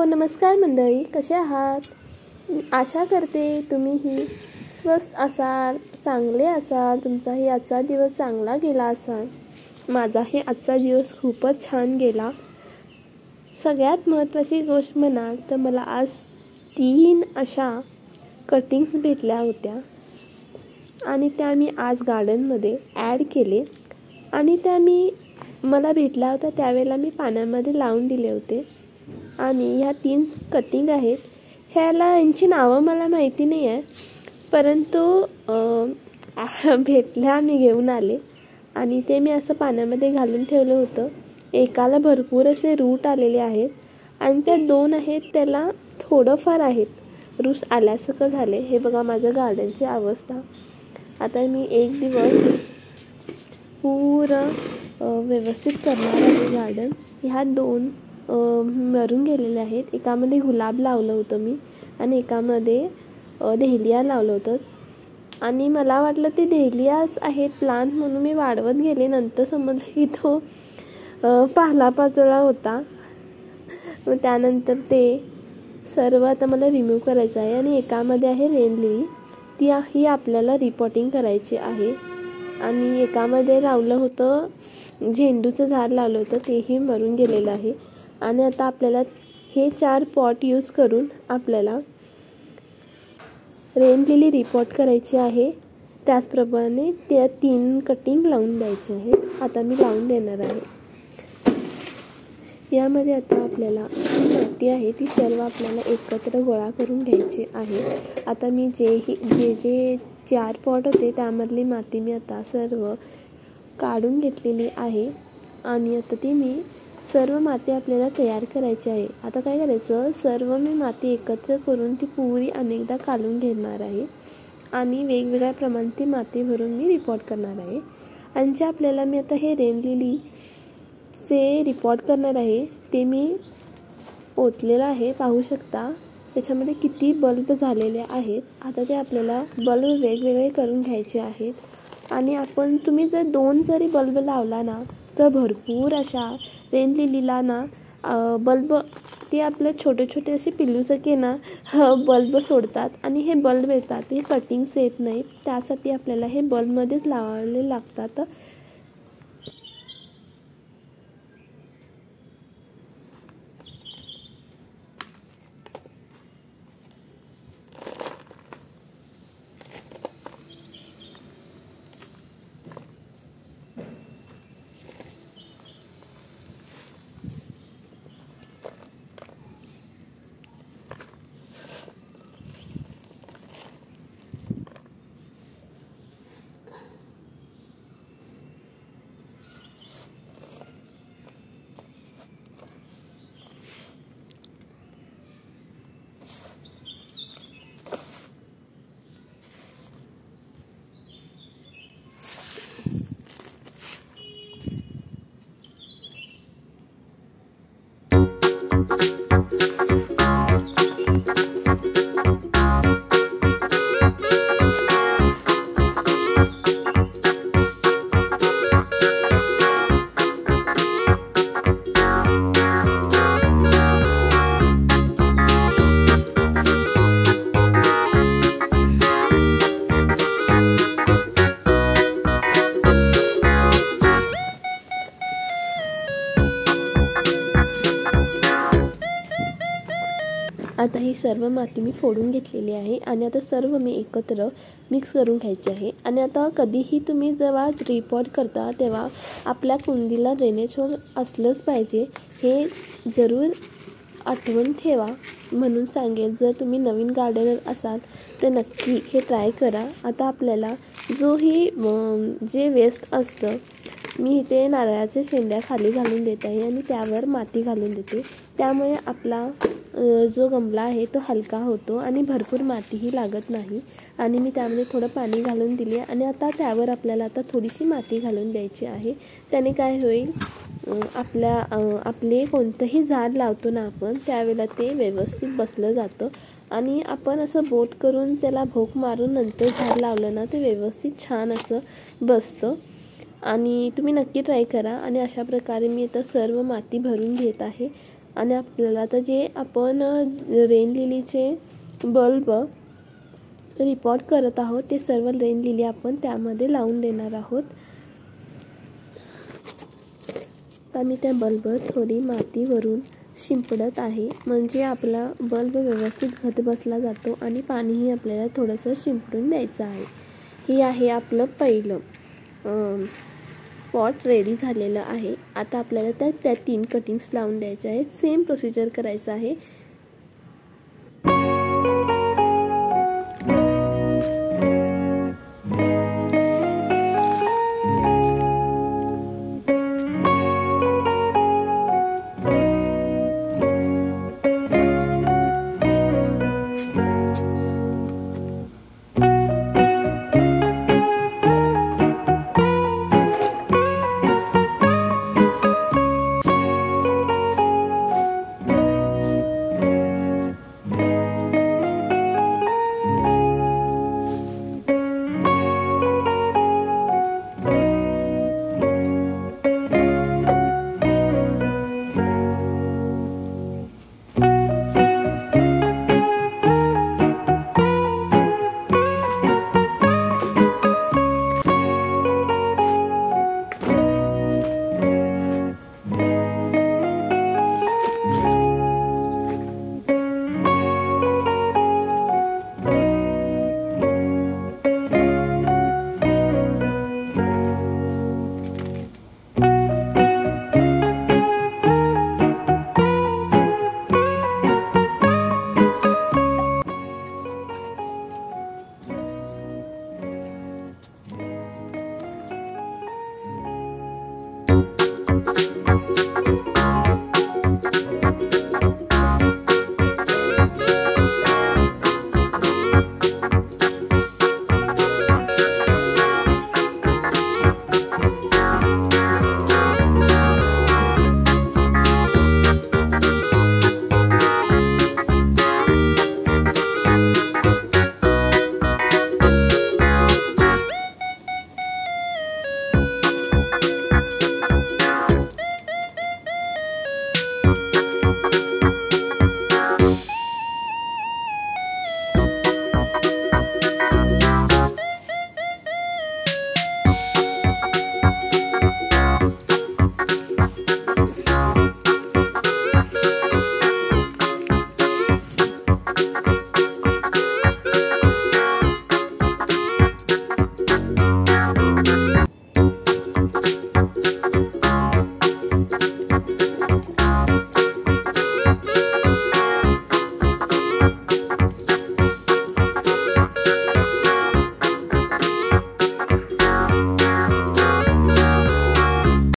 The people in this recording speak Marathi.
नमस्कार मंडळी, कसे आहात? आशा करते तुम्हीही स्वस्थ असाल, चांगले असाल, तुमचाही आजचा दिवस चांगला गेला असाल. माझाही आजचा दिवस खूपच छान गेला. सगळ्यात महत्त्वाची गोष्ट म्हणाल तर मला आज 3 अशा कटिंग्स भेटल्या होत्या आणि त्या मी आज गार्डनमध्ये ॲड केले आणि त्या मला भेटल्या होत्या त्यावेळेला मी पाण्यामध्ये लावून दिले होते. आणि ह्या 3 कटिंग आहेत. यांची नावं मला माहिती नाही आहे, परंतु भेटल्या मी घेऊन आले आणि ते मी असं पाण्यामध्ये घालून ठेवलं होतं. एकाला भरपूर असे रूट आलेले आहेत आणि त्या 2 आहेत त्याला थोडंफार आहेत रूट आल्यासारखं झाले. हे बघा माझ्या गार्डनची अवस्था. आता मी एक दिवस व्यवस्थित करणार आहे गार्डन. ह्या 2 मरून गेलेले आहेत. एकामध्ये गुलाब लावलं होतं मी आणि एकामध्ये डेलिया लावलं होतं आणि मला वाटलं ते डेलियाच आहेत प्लांट म्हणून मी वाढवत गेले. नंतर समजलं की तो पालापाचोळा होता. मग त्यानंतर ते सर्व आता मला रिमूव्ह करायचं आहे. आणि एकामध्ये आहे रेन लिली, ही आपल्याला रिपॉटिंग करायची आहे. आणि एकामध्ये लावलं होतं झेंडूचं झाड लावलं होतं, तेही मरून गेलेलं आहे. आणि आता आपल्याला हे 4 पॉट यूज करून आपल्याला रेन लिली रिपॉट करायची आहे. त्याचप्रमाणे त्या 3 कटिंग लावून द्यायचे आहे. आता मी लावून देणार आहे. यामध्ये आता आपल्याला माती आहे ती सर्व आपल्याला एकत्र गोळा करून घ्यायची आहे. आता मी जे 4 पॉट होते त्यामधली माती मी आता सर्व काढून घेतलेली आहे आणि आता ती मी सर्व माती आपल्याला तयार करायची आहे. आता काय करायचं, सर्व मी माती एकत्र करून ती पुरी अनेकदा काढून घेणार आहे आणि वेगवेगळ्या प्रमाणात ती माती भरून मी रिपॉट करणार आहे. आणि जे आपल्याला मी आता हे रेन लिलीचे रिपॉट करणार आहे ते मी ओतलेलं आहे. पाहू शकता त्याच्यामध्ये किती बल्ब झालेले आहेत. आता ते आपल्याला बल्ब वेगवेगळे करून घ्यायचे आहेत आणि तुम्ही जर 2 जरी बल्ब लावला ना तर भरपूर अशा रेन लिलीला ना बल्ब ते आपले छोटे छोटे असे पिल्लूसारखे ना बल्ब सोडतात आणि हे बल्ब येतात, हे कटिंग्स येत नाहीत. त्यासाठी आपल्याला हे बल्बमध्येच लावावे लागतात. आता ही सर्व माती मी फोडून घेतलेली आहे आणि आता सर्व मी एकत्र मिक्स करून घ्यायची आहे. आणि आता कधीही तुम्ही जेव्हा रिपॉट करता तेव्हा आपल्या कुंडीला ड्रेनेज होल असलंच पाहिजे, हे जरूर आठवण ठेवा म्हणून सांगेल. जर तुम्ही नवीन गार्डनर असाल तर नक्की हे ट्राय करा. आता आपल्याला जे वेस्ट असतं, मी इथे नारळाच्या शेंड्या खाली घालून देत आहे आणि त्यावर माती घालून देते. त्यामुळे आपला जो गमला आहे तो हलका होतो आणि भरपूर मातीही लागत नाही. आणि मी त्यामध्ये थोडं पाणी घालून दिले आणि आता त्यावर आपल्याला आता थोडीशी माती घालून द्यायची आहे. त्याने काय होईल, आपले कोणतंही झाड लावतो ना आपण त्यावेळेला ते व्यवस्थित बसलं जातं आणि आपण असं बोट करून त्याला भोक मारून नंतर झाड लावलं ना ते व्यवस्थित छान असं बसतं. आणि तुम्ही नक्की ट्राय करा. आणि अशा प्रकारे मी आता सर्व माती भरून घेत आहे आणि आपल्याला आता जे आपण रेन लिलीचे बल्ब रिपोर्ट करत आहोत ते सर्व रेन लिली आपण त्यामध्ये लावून देणार आहोत. आता मी त्या बल्बवर थोडी माती वरून शिंपडत आहे, म्हणजे आपला बल्ब व्यवस्थित घट बसला जातो आणि पाणीही आपल्याला थोडंसं शिंपडून द्यायचं आहे. हे आहे आपलं पहिलं पॉट रेडी झालेलं आहे. आता आपल्याला त्या 3 कटिंग्स लावून द्यायच्या आहेत. सेम प्रोसिजर करायचं आहे.